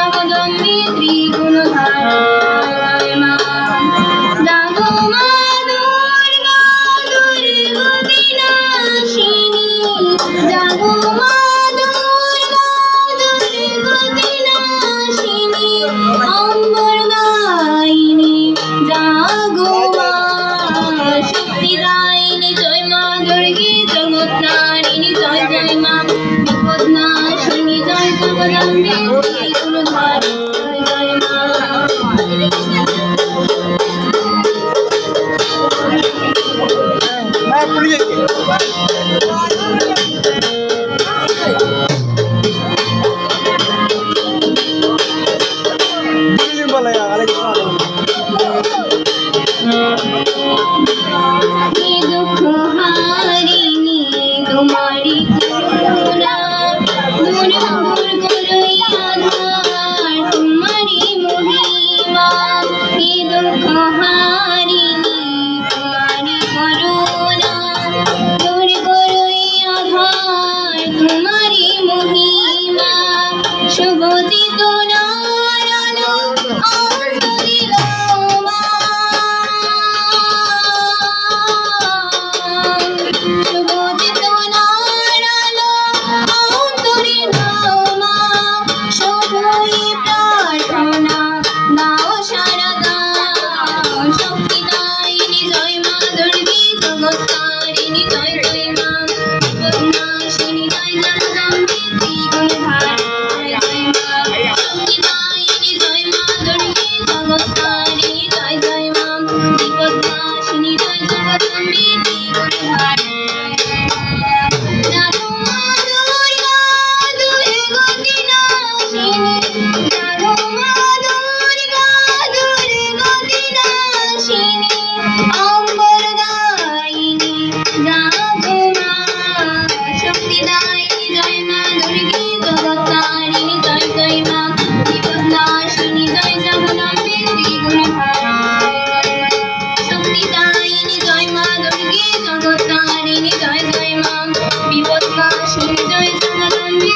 জগদম্বে ত্রিগুণধারী মা জাগো মা দুর্গা দুর্গতি নাশিনী জাগো মা দুর্গা দুর্গতি নাশিনী অম্বরদায়িনী জাগো মা শক্তিদায়িনী জয় মা দুর্গে জগৎতারিণী জয় জয় মা বিপদনাশিনী জয় জগদম্বে ত্রিগুণধারী জয় মা দুঃখ হারিনি তোমারি করুণা দূর দূর করই আধার তোমারি মহিমা দুঃখ হারিনি তোমারি করুণা দূর করই আধার তোমারি মহিমা শুভজিত নারায়ণ অন্তরিল মা শুভজিত নারায়ণ অন্তরিল মা শুভই প্রার্থনা দাও সারা দাও শক্তিদায়িনী জয় মা দুর্গে জগৎতারিণী জয় জয় মা বিপদনাশিনী জয় জগদম্বে ত্রিগুণধারী জয় মা শক্তিদায়িনী জয় মা দুর্গে জগৎতারিণী জয় জয় মা বিপদনাশিনী জয় জগদম্বে ত্রিগুণধারী জাগো মা দুর্গা দুর্গতি নাশিনী জাগো মা দুর্গা দুর্গতি নাশিনী অম্বরদায়িনী জাগো মা শক্তিদায়িনী জয় মা দুর্গে জগৎতারিণী জয় জয় মা বিপদনাশিনী জয় জগদম্বে ত্রিগুণধারী শক্তিদায়িনী জয় মা দুর্গে জগৎতারিণী জয় জয় মা বিপদনাশিনী জয় জগদম্বে